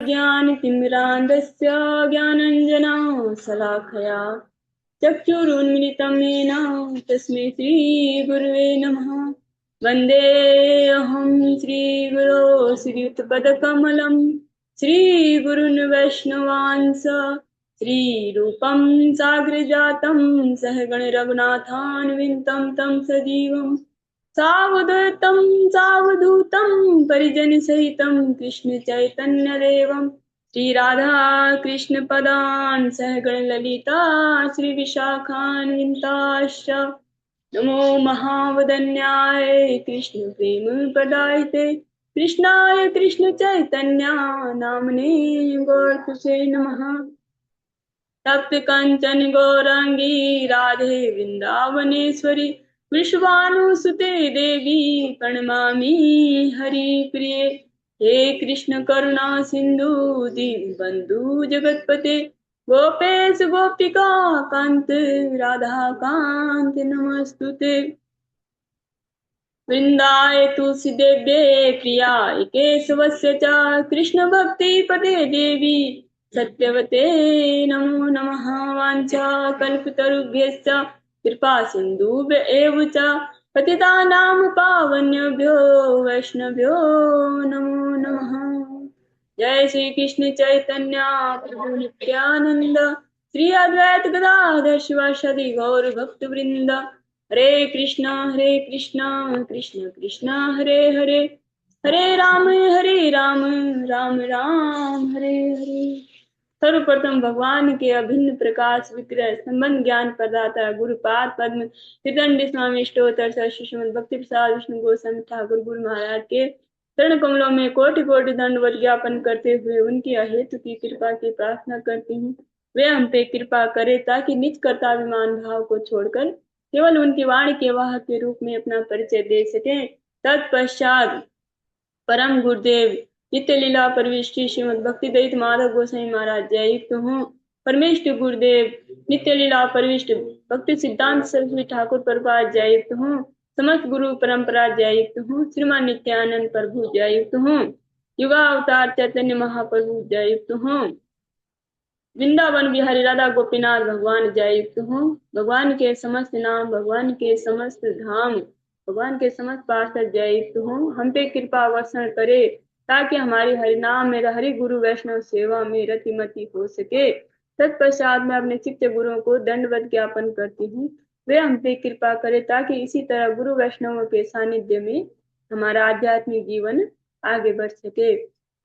ज्ञानतिमिरान्धस्य ज्ञानाञ्जनशलाकया चक्षुरुन्मिलितं येन तस्मै श्रीगुरुवे नमः। वन्देऽहं श्रीगुरो श्रीयुतपदकमलं श्रीगुरुन् वैष्णवांस श्रीरूपं साग्रजातं सहगण रघुनाथान्वितं तं सजीवं सावधूतं सावधूतं परिजनसहितं कृष्ण चैतन्यदेवं श्री राधा कृष्ण पदान् सहगण ललिता श्री विशाखान्विताश्च नमो महावदन्याय कृष्ण प्रेम प्रदायते कृष्णाय कृष्ण चैतन्य नामने गौरसे नमः। तप्त कंचन गौरांगी राधे वृंदावनेश्वरी विश्वानुसुते देवी प्रणमामि हरिप्रिये। हे कृष्ण करुणा सिंधु दीनबंधु जगतपते गोपेश गोपिका कांत राधा कांत नमस्तुते। वृंदाय तुलसी देव्ये प्रियाय केशवस्य च कृष्ण भक्ति पदे देवी सत्यवते नमो नमः। वाञ्छा कल्पतरुभ्यश्च कृपा सिन्धुभ्य एव च पतितानां पावनेभ्यो वैष्णवेभ्यो नमो नमः। जय श्री कृष्ण चैतन्य प्रभु नित्यानंद श्री अद्वैत गदाधर शिवासादि गौर भक्त वृंद। हरे कृष्णा कृष्ण कृष्ण हरे हरे हरे राम राम राम हरे हरे। सर्वप्रथम भगवान के अभिन्न प्रकाश विग्रह संबंध ज्ञान प्रदाता गुरुपाद पद्म त्रिदंडी स्वामी अष्टोत्तर श्रीमद् भक्ति प्रसाद विष्णु गोस्वामी ठाकुर गुरु महाराज के चरण कमलों में कोटि कोटि दंडवत ज्ञापन करते हुए उनकी अहेतु की कृपा की प्रार्थना करती हूँ। वे हम पे कृपा करे ताकि निज कर्ताभिमान भाव को छोड़कर केवल उनकी वाणी के वाहक के रूप में अपना परिचय दे सके। तत्पश्चात परम गुरुदेव नित्य लीला परविष्टि श्रीमद् भक्ति दयित माधव गोसाई महाराज जययुक्त हूँ। परमेष्ठ गुरुदेव नित्य लीला परविष्ट भक्ति सिद्धांत सरस्वती ठाकुर प्रभुपाद जययुक्त हूँ। समस्त गुरु परंपरा जययुक्त हूँ। श्रीमान नित्यानंद प्रभु जययुक्त हूँ। युगा अवतार चैतन्य महाप्रभु जययुक्त हूँ। वृंदावन बिहारी राधा गोपीनाथ भगवान जययुक्त हूँ। भगवान के समस्त नाम भगवान के समस्त धाम भगवान के समस्त पार्षद जययुक्त हूँ। हम पे कृपा वर्षण करे ताकि हमारी हरिनाम में हरि गुरु वैष्णव सेवा में रतिमति हो सके। तत्पश्चात मैं अपने शिक्षक गुरुओं को दंडवत ज्ञापन करती हूँ। वे हम पे कृपा करे ताकि इसी तरह गुरु वैष्णवों के सानिध्य में हमारा आध्यात्मिक जीवन आगे बढ़ सके।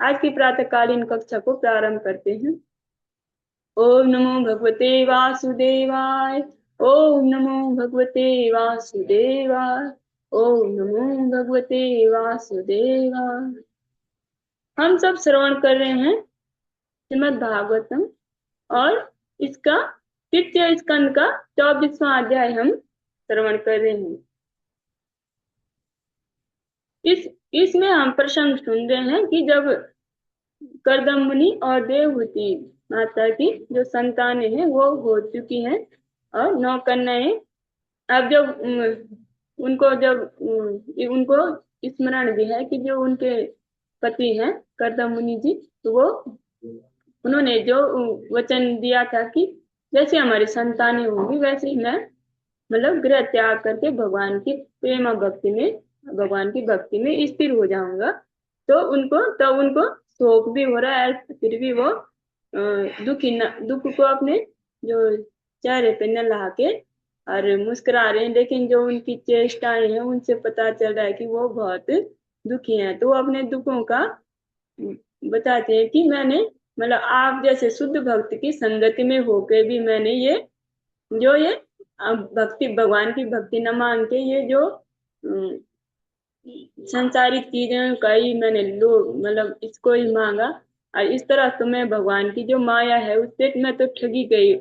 आज की प्रातःकालीन कक्षा को प्रारंभ करते हैं। ओम नमो भगवते वासुदेवाय ओम नमो भगवते वासुदेवाय ओम नमो भगवते वासुदेवाय। हम सब श्रवण कर रहे हैं श्रीमद् भागवतम और इसका तृतीय स्कंद का 24वां अध्याय हम श्रवण कर रहे हैं। इसमें हम प्रसंग सुन रहे हैं कि जब कर्दम मुनि और देवहूति माता की जो संतानें हैं वो हो चुकी हैं और 9 कन्याएं। अब जब उनको स्मरण भी है कि जो उनके पति हैं कर्दम मुनि जी, तो वो उन्होंने जो वचन दिया था कि जैसे हमारी संतानें होंगी वैसे ही मैं मतलब गृह त्याग करके भगवान की प्रेम भक्ति में स्थिर हो जाऊंगा। तो उनको शोक भी हो रहा है, फिर भी वो दुख को अपने जो चेहरे पे न ला के और मुस्कुरा रहे हैं। लेकिन जो उनकी चेष्टाएं हैं उनसे पता चल रहा है कि वो बहुत दुखी हैं। तो वो अपने दुखों का बताते हैं कि मैंने मतलब आप जैसे शुद्ध भक्त की संगति में होकर भी मैंने ये भक्ति भगवान की भक्ति न मान के ये जो संसारिक चीजें का ही मैंने मतलब इसको ही मांगा। और इस तरह तो मैं भगवान की जो माया है उससे मैं तो ठगी गई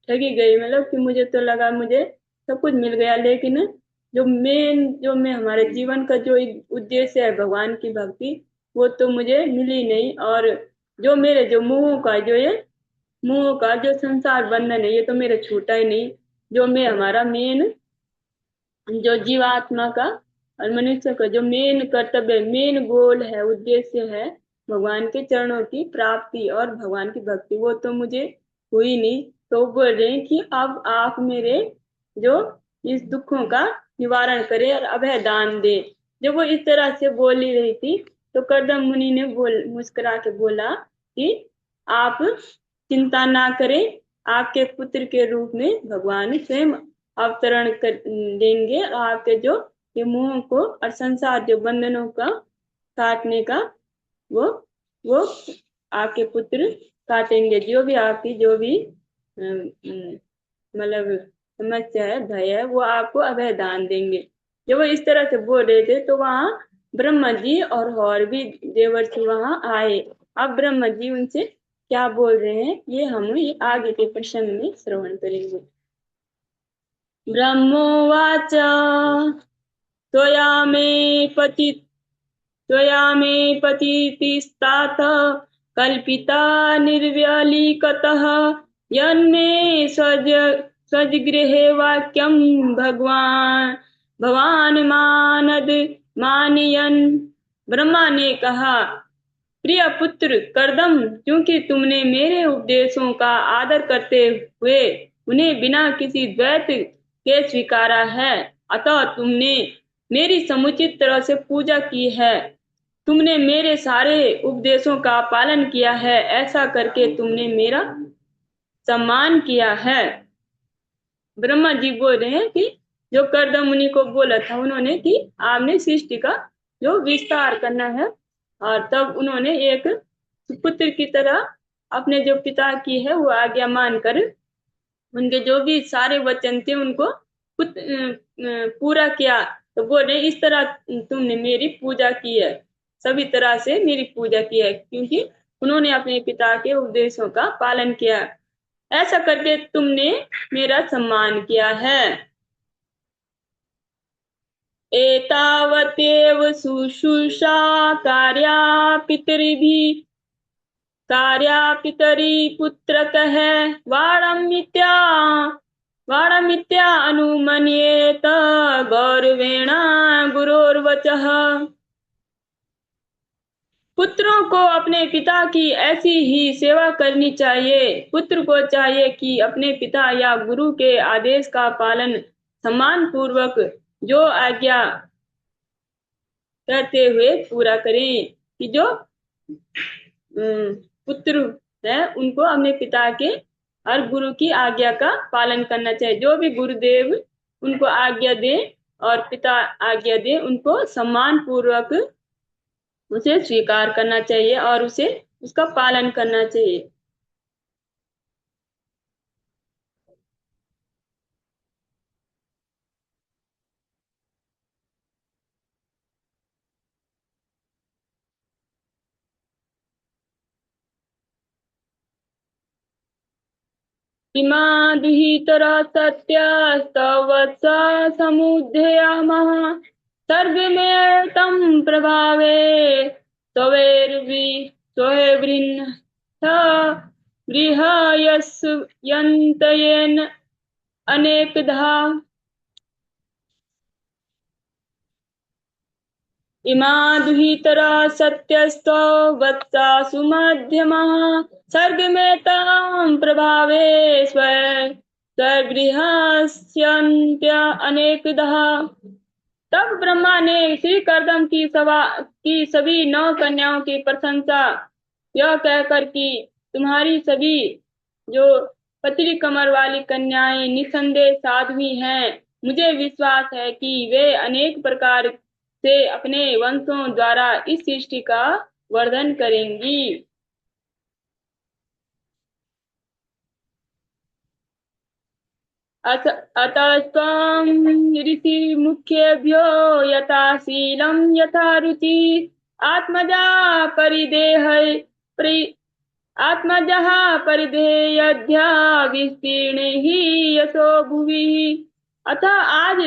मतलब कि मुझे तो लगा मुझे सब कुछ मिल गया, लेकिन जो मैं हमारे जीवन का जो उद्देश्य है भगवान की भक्ति वो तो मुझे मिली नहीं। और जो मेरे जो मुंह का जो संसार बंधन है ये तो मेरा छूटा ही नहीं। जो मैं हमारा मेन जो जीवात्मा का और मनुष्य का जो मेन कर्तव्य मेन गोल है उद्देश्य है भगवान के चरणों की प्राप्ति और भगवान की भक्ति वो तो मुझे हुई नहीं। तो बोल रहे हैं कि अब आप मेरे जो इस दुखों का निवारण करें और अभय दान दे। जब वो इस तरह से बोल ही रही थी तो कर्दम मुनि ने मुस्कुरा के बोला कि आप चिंता ना करें, आपके पुत्र के रूप में भगवान स्वयं अवतरण कर देंगे। आपके जो ये मोह को और संसार जो बंधनों का काटने का वो वो आपके पुत्र काटेंगे। जो भी आपकी जो भी मतलब समस्या है, भय है, वो आपको अभय दान देंगे। जब वो इस तरह से बोल रहे थे तो वहां ब्रह्मा जी और भी देवर्षि वहां आए। अब ब्रह्मा जी उनसे क्या बोल रहे हैं ये हम ये आगे के प्रसंग में श्रवण करेंगे। ब्रह्मोवाच त्वया मे पति त्वया मे पतितिस्तात कल्पिता निर्व्यलीकतः यन्मे स्वजगृहे वाक्यं भगवान भवान मानद मानयन्। ब्रह्मा ने कहा, प्रिय पुत्र कर्दम, क्योंकि तुमने मेरे उपदेशों का आदर करते हुए उन्हें बिना किसी द्वैत के स्वीकारा है, अतः तुमने मेरी समुचित तरह से पूजा की है। तुमने मेरे सारे उपदेशों का पालन किया है, ऐसा करके तुमने मेरा सम्मान किया है। ब्रह्मा जी बोल रहे हैं कि जो कर्दम मुनि को बोला था उन्होंने कि आपने सृष्टि का जो विस्तार करना है, और तब उन्होंने एक पुत्र की तरह अपने जो पिता की है वो आज्ञा मानकर उनके जो भी सारे वचन थे उनको पूरा किया। तो बोल रहे इस तरह तुमने मेरी पूजा की है, सभी तरह से मेरी पूजा की है, क्योंकि उन्होंने अपने पिता के उपदेशों का पालन किया। ऐसा करके तुमने मेरा सम्मान किया है। एतावतेव शुश्रूषा कार्या पितृभिः कार्या पितरी पुत्रकः वाणमित्या वाणमित्या अनुमन्येत गौरवेण गुरोर्वचः। पुत्रों को अपने पिता की ऐसी ही सेवा करनी चाहिए। पुत्र को चाहिए कि अपने पिता या गुरु के आदेश का पालन सम्मान पूर्वक जो आज्ञा करते हुए पूरा करें। कि जो पुत्र है उनको अपने पिता के और गुरु की आज्ञा का पालन करना चाहिए। जो भी गुरुदेव उनको आज्ञा दे और पिता आज्ञा दे उनको सम्मान पूर्वक उसे स्वीकार करना चाहिए और उसे उसका पालन करना चाहिए। इमा दुहितरा सत्यस्तवत्स समुद्धयामः सर्वमेतं प्रभावे स्वैर्वि स्वैर्वृन्थ गृहयस्यन्तयेन अनेकधा। इमा दुहितरा सत्यस्तो वत्सा सुमध्यमः सर्गमेतां प्रभावे स्वगृहस्यन्त्य अनेकदः। तब ब्रह्मा ने श्री कर्दम की सभा की सभी 9 कन्याओं की प्रशंसा यह कहकर कि तुम्हारी सभी जो पतली कमर वाली कन्याएं निसंदेह साध्वी हैं। मुझे विश्वास है कि वे अनेक प्रकार से अपने वंशों द्वारा इस सृष्टि का वर्धन करेंगी। अतस्त्वं ऋषिमुखेभ्यो यथा शीलं यथा रुचि आत्मजा परिदेहै परि आत्मजः परिधेयध्या विस्तीर्ण ही यशो भुवि। अतः आज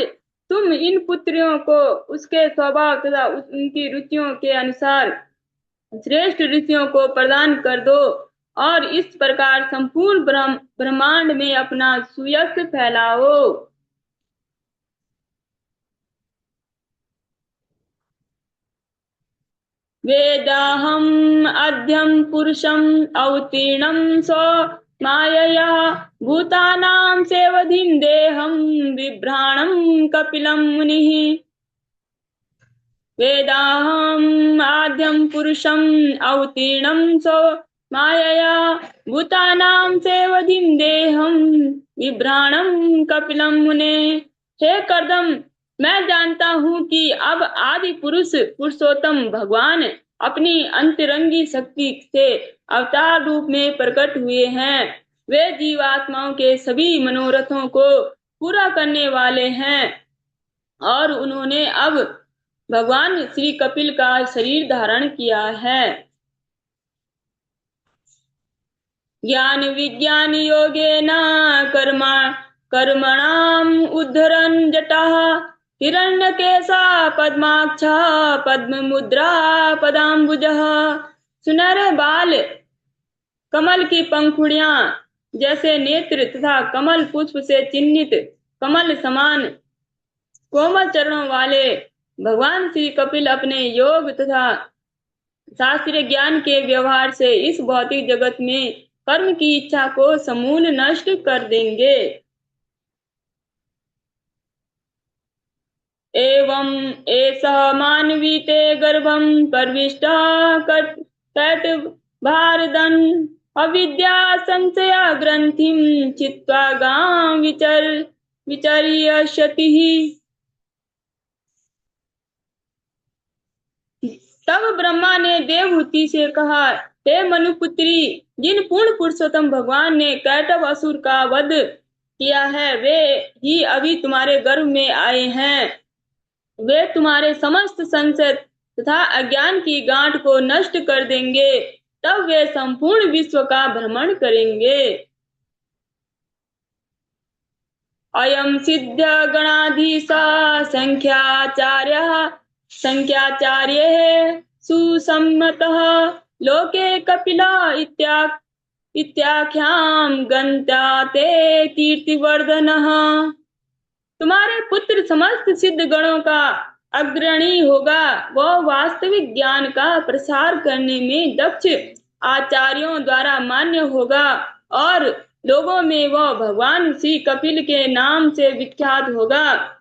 तुम इन पुत्रियों को उसके स्वभाव तथा उनकी रुचियों के अनुसार श्रेष्ठ ऋषियों को प्रदान कर दो और इस प्रकार संपूर्ण ब्रह्मांड में अपना सुयश फैलाओ। वेदाहम् अध्यं पुरुषम् अवतीर्णं स्व मायया भूतानां सेवधिं देहं बिभ्राणं कपिलं मुनिः। वेदाहम् आद्यं पुरुषम् अवतीर्णं स्व मायया भूतानां सेवधिं देहं बिभ्राणं कपिलं मुने। हे कर्दम, मैं जानता हूँ कि अब आदि पुरुष पुरुषोत्तम भगवान अपनी अंतरंगी शक्ति से अवतार रूप में प्रकट हुए हैं। वे जीवात्माओं के सभी मनोरथों को पूरा करने वाले हैं और उन्होंने अब भगवान श्री कपिल का शरीर धारण किया है। ज्ञान विज्ञान योगेन कर्मणाम् उद्धरन् जटाः हिरण्यकेशा पद्माक्षः पद्ममुद्रा पदाम्बुजः। सुनहरे बाल, कमल की पंखुड़ियां जैसे नेत्र तथा कमल पुष्प से चिन्हित कमल समान कोमल चरणों वाले भगवान श्री कपिल अपने योग तथा शास्त्रीय ज्ञान के व्यवहार से इस भौतिक जगत में कर्म की इच्छा को समूल नष्ट कर देंगे। एवं एषः मानवी ते गर्भं प्रविष्टः कैटभारदन् अविद्या संशया ग्रंथिं चित्वा गां विचर्यष्यति। तब ब्रह्मा ने देवहूति से कहा, हे मनुपुत्री, जिन पूर्ण पुरुषोत्तम भगवान ने कैटभ असुर का वध किया है वे ही अभी तुम्हारे गर्भ में आए हैं। वे तुम्हारे समस्त संशय तथा अज्ञान की गांठ को नष्ट कर देंगे। तब वे संपूर्ण विश्व का भ्रमण करेंगे। अयम सिद्ध गणाधीश संख्याचार्य सुसम्मतः लोके कपिला इत्याख्याम गन्ताते कीर्तिवर्धनः। तुम्हारे पुत्र समस्त सिद्ध गणों का अग्रणी होगा। वह वास्तविक ज्ञान का प्रसार करने में दक्ष आचार्यों द्वारा मान्य होगा और लोगों में वह भगवान श्री कपिल के नाम से विख्यात होगा।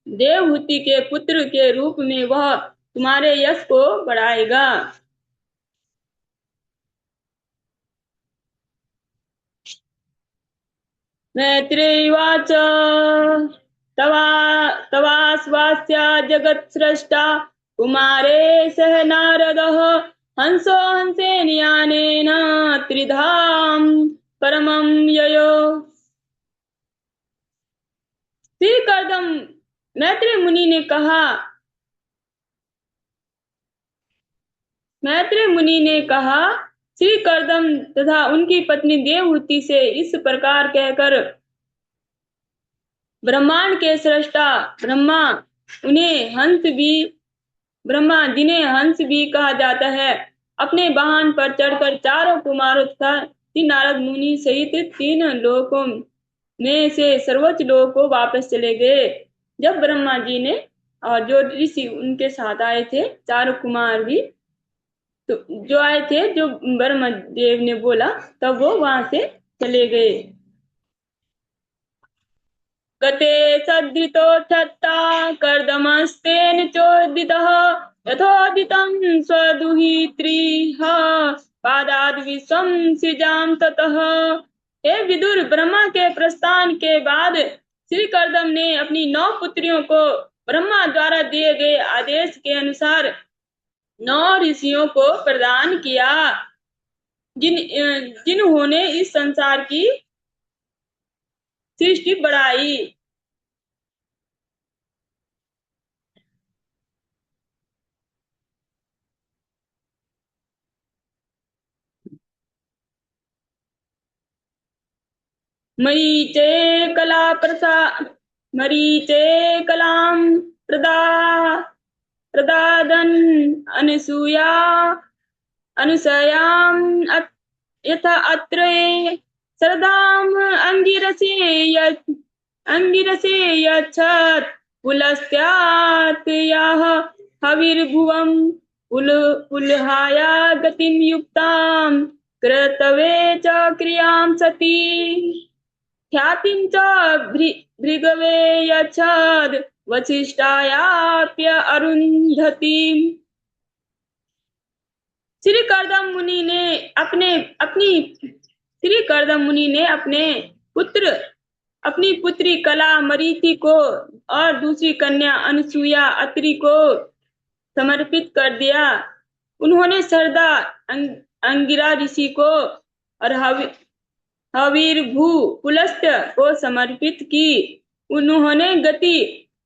देवहूति के पुत्र के रूप में वह तुम्हारे यश को बढ़ाएगा। मैत्रेयवाच तवास्वास्य जगत्स्रष्टा कुमारे सह नारदः हंसो हंसेन यानेन त्रिधाम परमं ययो। श्री कर्दम, मैत्रेय मुनि ने कहा, श्री कर्दम तथा उनकी पत्नी देवहूति से इस प्रकार कहकर, ब्रह्मांड के सृष्टा ब्रह्मा जिन्हें हंस भी कहा जाता है, अपने वाहन पर चढ़कर चारों कुमारों तथा नारद मुनि सहित 3 लोकों में से सर्वोच्च लोक को वापस चले गए। जब ब्रह्मा जी ने और जो ऋषि उनके साथ आए थे, 4 कुमार भी तो जो आए थे, जो ब्रह्मा देव ने बोला, तब वो वहां से चले गए। गते सदृतोत्थता कर्दमस्तेन चोदितः यथोदितं स्वदुहित्रीः पादाद् विश्वं सृजाम ततः। हे विदुर, ब्रह्मा के प्रस्थान के बाद श्री कर्दम ने अपनी 9 पुत्रियों को ब्रह्मा द्वारा दिए गए आदेश के अनुसार 9 ऋषियों को प्रदान किया, जिन्होंने इस संसार की सृष्टि बढ़ाई। मरीचे कलां प्रदादन् अनुसयाम् यथा अत्रे श्रद्धाम् अंगिरसे यच्छत् पुलस्त्यात् याः हविर्भुवम् पुलहाया गतिं युक्तां कर्तव्ये च क्रियां सती ख्यातिं च भृगवे यच्छद वसिष्ठायाप्य अरुन्धतीम्। श्री कर्दम मुनि ने अपनी पुत्री कला मरीचि को और दूसरी कन्या अनुसुईया अत्रि को समर्पित कर दिया। उन्होंने सरदा अंगिरा ऋषि को और हवीरभू पुलस्त को समर्पित की। उन्होंने गति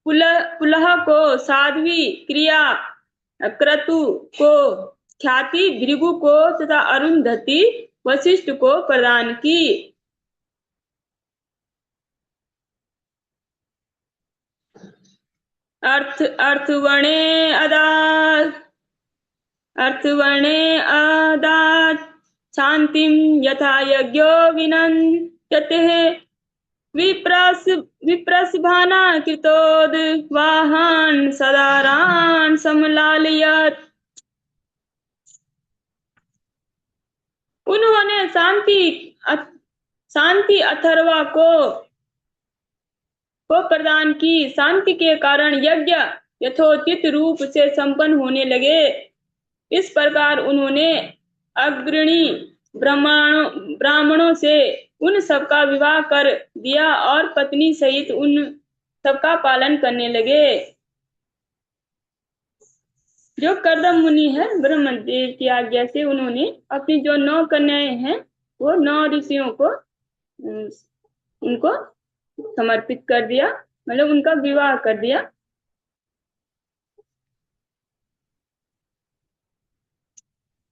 पुलह को साध्वी क्रिया क्रतु को ख्याति भृगु को तथा अरुंधति वशिष्ठ को प्रदान की। अर्थवर्णे अदा शांतिं यथा यज्ञो विनन्त्यते विप्रसभाना कृतोद वाहन सदारान समलालयत्। उन्होंने शांति अथर्वा को प्रदान की। शांति के कारण यज्ञ यथोचित रूप से संपन्न होने लगे। इस प्रकार उन्होंने अग्रणी ब्राह्मणों से उन सबका विवाह कर दिया और पत्नी सहित उन सबका पालन करने लगे। जो कर्दम मुनि है ब्रह्मदेव की आज्ञा से उन्होंने अपनी जो 9 कन्याएं हैं वो 9 ऋषियों को उनको समर्पित कर दिया, मतलब उनका विवाह कर दिया।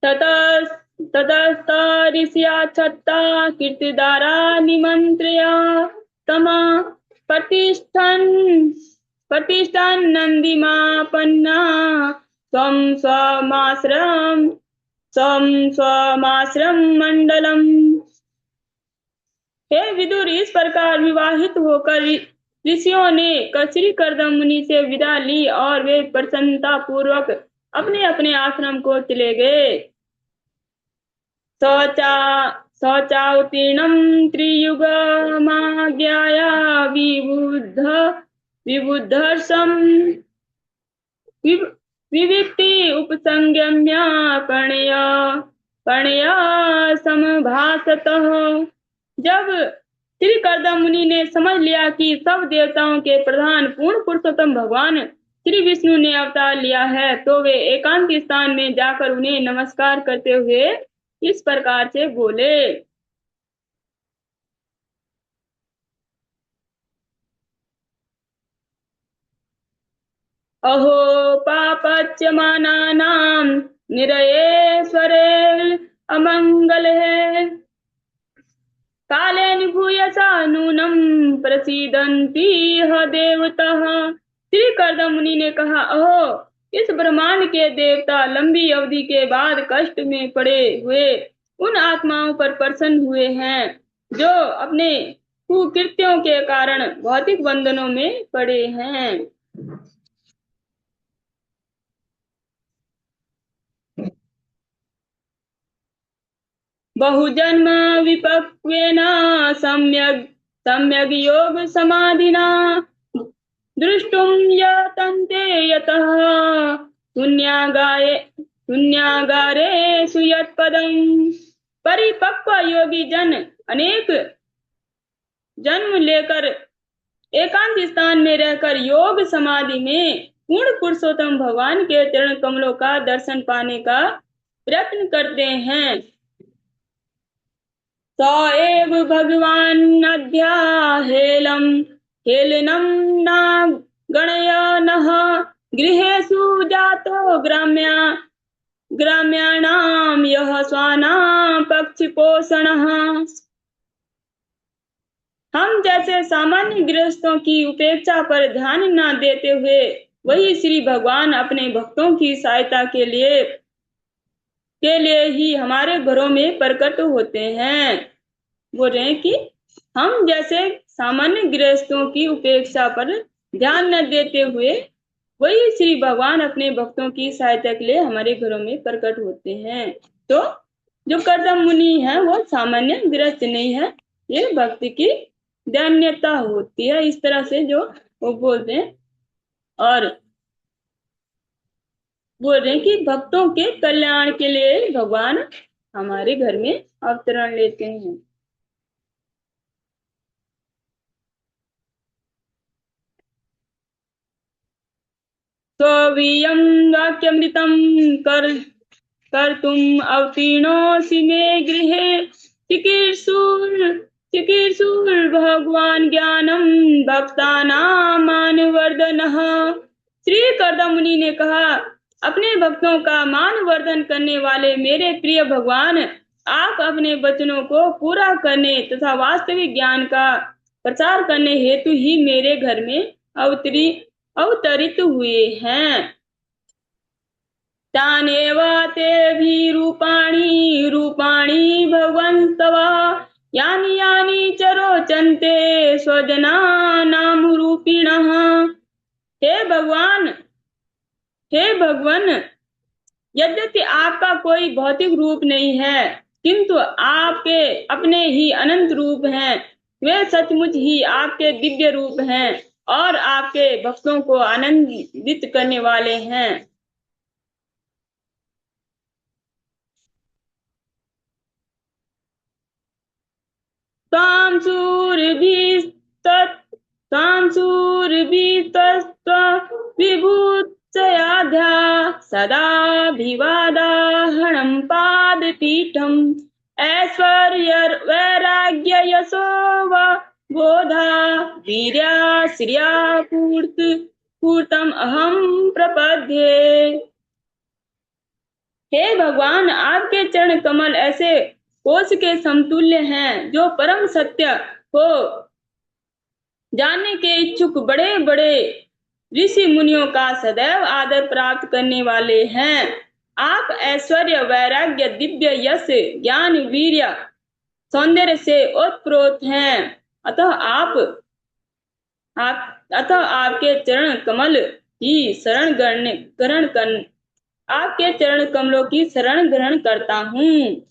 ततस्ता ऋषिया छत्ता कीर्तिदारा निमंत्र्या तमा प्रतिष्ठन् नंदिमापन्ना स्वमाश्रम मंडलम। हे विदुर, इस प्रकार विवाहित होकर ऋषियों ने श्री कर्दम मुनि से विदा ली और वे प्रसन्नता पूर्वक अपने अपने आश्रम को चले गए। शौचावतीर्णं त्रियुगमाज्ञाया विबुद्धर्षं विविक्ति उपसंगम्य प्रणया समभासतः। जब श्री कर्दम मुनि ने समझ लिया कि सब देवताओं के प्रधान पूर्ण पुरुषोत्तम भगवान श्री विष्णु ने अवतार लिया है, तो वे एकांत स्थान में जाकर उन्हें नमस्कार करते हुए इस प्रकार से बोले। अहो पापच्यमानानां निरयेश्वरे अमंगले कालेन भूयसा नूनं प्रसीदन्ति ह देवतः। श्री कर्दम मुनि ने कहा, अहो, इस ब्रह्मांड के देवता लंबी अवधि के बाद कष्ट में पड़े हुए उन आत्माओं पर प्रसन्न हुए हैं जो अपने कुकृत्यों के कारण भौतिक बंधनों में पड़े हैं। बहुजन्म विपक्वेन सम्यग् योग समाधिना दृष्टुं यतन्ते यतः शून्यागारेषु यत्पदम्। परिपक्व योगी जन अनेक जन्म लेकर एकांत स्थान में रहकर योग समाधि में पूर्ण पुरुषोत्तम भगवान के चरण कमलों का दर्शन पाने का प्रयत्न करते हैं। स एव भगवान् हेलनं न गणयनः गृहेषु जातो ग्राम्याणां यः स्वानां पक्षिपोषणः। हम जैसे सामान्य गृहस्थों की उपेक्षा पर ध्यान न देते हुए वही श्री भगवान अपने भक्तों की सहायता के लिए ही हमारे घरों में प्रकट होते हैं। बोल रहे हैं कि हम जैसे सामान्य गृहस्थों की उपेक्षा पर ध्यान न देते हुए वही श्री भगवान अपने भक्तों की सहायता के लिए हमारे घरों में प्रकट होते हैं। तो जो कर्दम मुनि है वो सामान्य गृहस्थ नहीं है, ये भक्ति की दैन्यता होती है, इस तरह से जो वो बोलते हैं। और बोल रहे हैं कि भक्तों के कल्याण के लिए भगवान हमारे घर में अवतरण लेते हैं। स्ववीयं वाक्यमृतं कर कर्तुम् अवतीर्णोऽसि मे गृहे चिकीर्षुर्भगवान् ज्ञानं भक्तानां मानवर्धनः। श्री कर्दम मुनि ने कहा, अपने भक्तों का मान वर्धन करने वाले मेरे प्रिय भगवान, आप अपने वचनों को पूरा करने तथा वास्तविक ज्ञान का प्रचार करने हेतु ही मेरे घर में अवतरित हुए हैं। तानेव तेभिरूपाणि रूपाणि भगवन्तव, यानि यानि च रोचन्ते स्वजनानां रूपिणः। हे भगवान, हे भगवन, यद्यपि आपका कोई भौतिक रूप नहीं है, किंतु आपके अपने ही अनंत रूप हैं। वे सचमुच ही आपके दिव्य रूप हैं और आपके भक्तों को आनंदित करने वाले हैं। त्वां शूरभिस्तत्त्वविभूषयाध्या सदाभिवादाहणं पादपीठम् ऐश्वर्यवैराग्ययशो बोधा वीर्याश्रिया पूर्तम् अहं प्रपद्ये। हे भगवान, आपके चरण कमल ऐसे कोश के समतुल्य हैं जो परम सत्य को जानने के इच्छुक बड़े बड़े ऋषि मुनियों का सदैव आदर प्राप्त करने वाले हैं। आप ऐश्वर्य वैराग्य दिव्य यश ज्ञान वीर्य सौंदर्य से ओतप्रोत हैं। अतः आपके चरण कमल की शरण ग्रहण कर आपके चरण कमलों की शरण ग्रहण करता हूँ।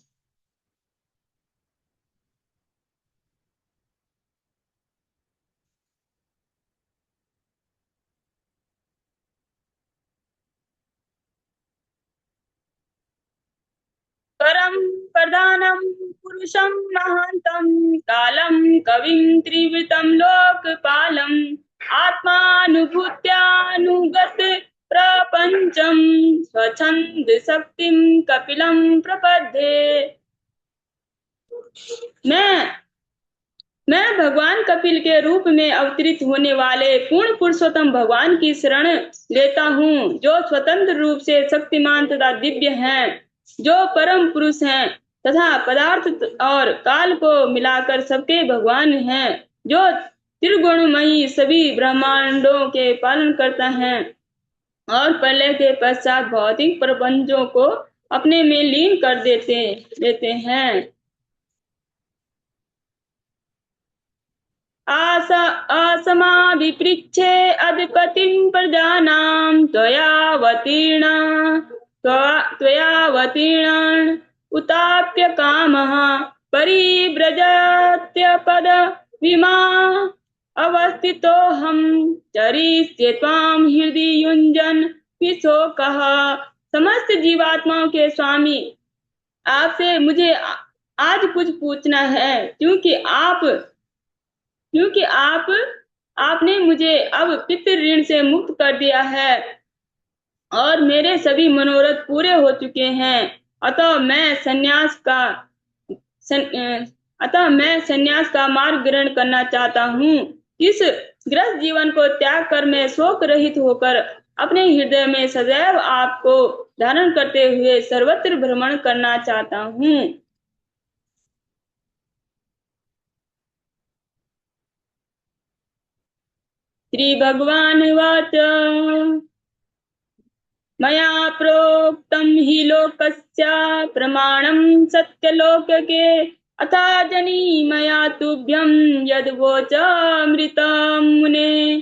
परम प्रधानम पुरुषम महांतम कालम कविं त्रिवृतम लोकपालम आत्मानुभूत्यानुगत प्रपंचम स्वच्छंद शक्तिम कपिलम प्रपद्ये। मैं मैं भगवान कपिल के रूप में अवतरित होने वाले पूर्ण पुरुषोत्तम भगवान की शरण लेता हूँ, जो स्वतंत्र रूप से शक्तिमान तथा दिव्य हैं, जो परम पुरुष हैं तथा पदार्थ और काल को मिलाकर सबके भगवान हैं, जो त्रिगुणमयी सभी ब्रह्मांडों के पालन करता है और प्रलय के पश्चात भौतिक प्रपंचों को अपने में लीन कर देते हैं। असमाभिपृच्छे अधिपतिं प्रजानां त्वयावतीर्णान् उताप्य कामः परिव्रजत्यपदवीमा अवस्थितोऽहं चरिष्ये त्वां हृदि युञ्जन् विशोकः। समस्त जीवात्माओं के स्वामी, आपसे मुझे आज कुछ पूछना है, क्योंकि आपने मुझे अब पितृ ऋण से मुक्त कर दिया है और मेरे सभी मनोरथ पूरे हो चुके हैं। अतः मैं संन्यास का मार्ग ग्रहण करना चाहता हूँ। इस ग्रस्त जीवन को त्याग कर मैं शोक रहित होकर अपने हृदय में सदैव आपको धारण करते हुए सर्वत्र भ्रमण करना चाहता हूँ। श्री भगवानुवाच मया प्रोक्तं हि लोकस्य प्रमाणं सत्यलोकके अथा जनी मया तुभ्यं यद्वोचामृतं मुने।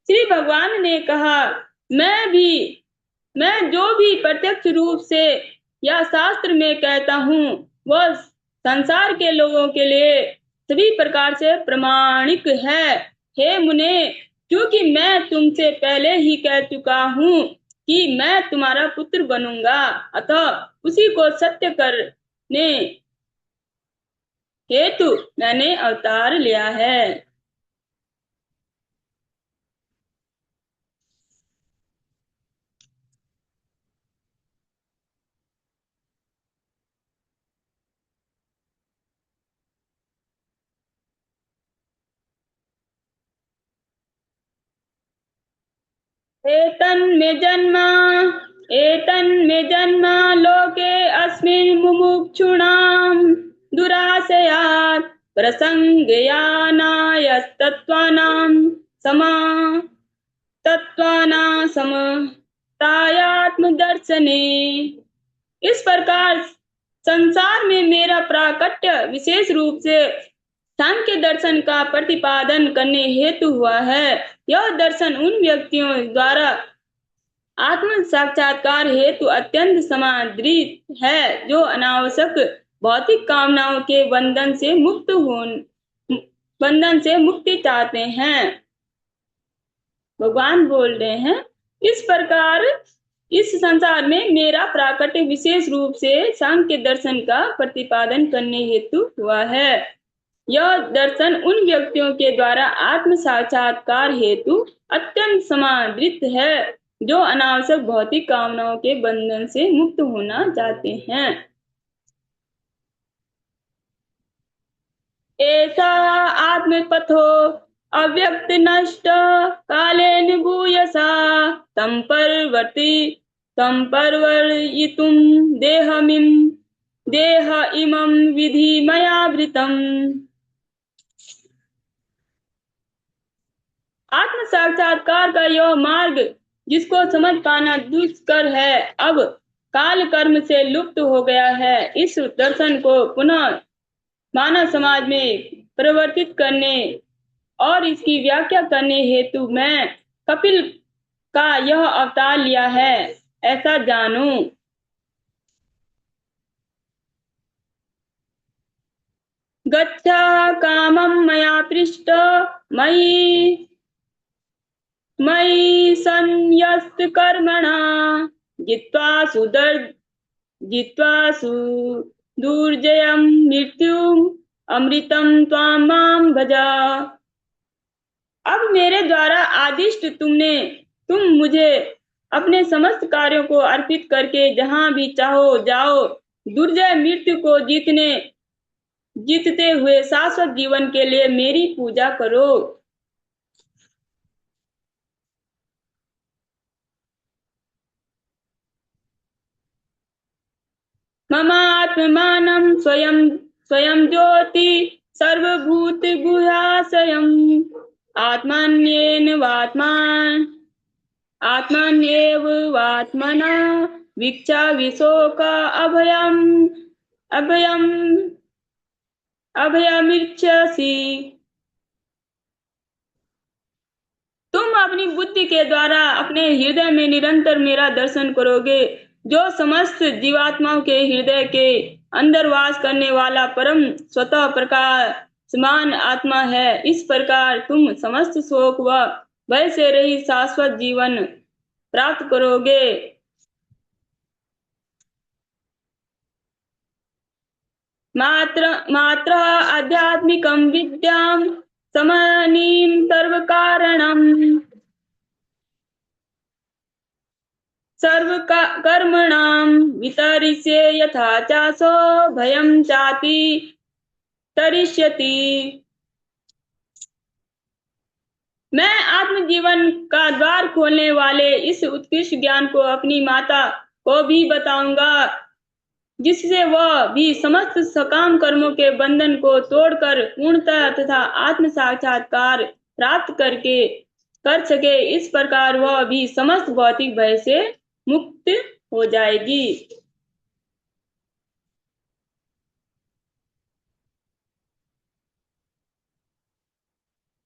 श्री भगवान ने कहा, मैं जो भी प्रत्यक्ष रूप से या शास्त्र में कहता हूँ वह संसार के लोगों के लिए सभी प्रकार से प्रमाणिक है। हे मुने, क्योंकि मैं तुमसे पहले ही कह चुका हूँ कि मैं तुम्हारा पुत्र बनूंगा, अतः उसी को सत्य करने हेतु मैंने अवतार लिया है। एतन्मे जन्म लोके अस्मिन् मुमुक्षूणां दुराशयात् प्रसंगयानायस्तत्त्वानां समा तत्त्वानां समतायात्मदर्शने। इस प्रकार संसार में मेरा प्राकट्य विशेष रूप से सांख्य दर्शन का प्रतिपादन करने हेतु हुआ है। यह दर्शन उन व्यक्तियों द्वारा आत्म साक्षात्कार हेतु अत्यंत समादृत है जो अनावश्यक भौतिक कामनाओं के बंधन से मुक्ति चाहते हैं। भगवान बोल रहे हैं, इस प्रकार इस संसार में मेरा प्राकट्य विशेष रूप से सांख्य दर्शन का प्रतिपादन करने हेतु हुआ है। यह दर्शन उन व्यक्तियों के द्वारा आत्म साक्षात्कार हेतु अत्यंत समादृत है जो अनावश्यक भौतिक कामनाओं के बंधन से मुक्त होना चाहते हैं। ऐसा आत्मपथो अव्यक्त नष्ट कालेन भूयसा तम परवर्तितुं देह इमं विधि मयावृतम्। आत्म साक्षात्कार का यह मार्ग जिसको समझ पाना दुष्कर है अब काल कर्म से लुप्त हो गया है। इस दर्शन को पुनः मानव समाज में परिवर्तित करने और इसकी व्याख्या करने हेतु मैं कपिल का यह अवतार लिया है, ऐसा जानू। गच्छ कामं मया पृष्ट मयि संयस्त कर्मणा जित्वा सुदुर्जयं मृत्युम अमृतम त्वां मां भजा। अब मेरे द्वारा आदिष्ट तुम मुझे अपने समस्त कार्यों को अर्पित करके जहां भी चाहो जाओ। दुर्जय मृत्यु को जीतते हुए शाश्वत जीवन के लिए मेरी पूजा करो। ममात्मानं स्वयं ज्योति सर्वभूत गुह्याशयम् आत्मन्येव वात्मना वीक्षा विशोक अभयमिच्छसि। तुम अपनी बुद्धि के द्वारा अपने हृदय में निरंतर मेरा दर्शन करोगे, जो समस्त जीवात्माओं के हृदय के अंदर वास करने वाला परम स्वतः प्रकाशमान आत्मा है। इस प्रकार तुम समस्त शोक व भय से रहित शाश्वत जीवन प्राप्त करोगे। मात्र आध्यात्मिकं विद्यां समनीं सर्वकर्मणां वितरिष्ये यथा चासो भयं चाति तरिष्यति। मैं आत्मजीवन का द्वार खोलने वाले इस उत्कृष्ट ज्ञान को अपनी माता को भी बताऊंगा, जिससे वह भी समस्त सकाम कर्मों के बंधन को तोड़कर पूर्णतः तथा आत्म साक्षात्कार प्राप्त कर सके। इस प्रकार वह भी समस्त भौतिक भय से मुक्त हो जाएगी।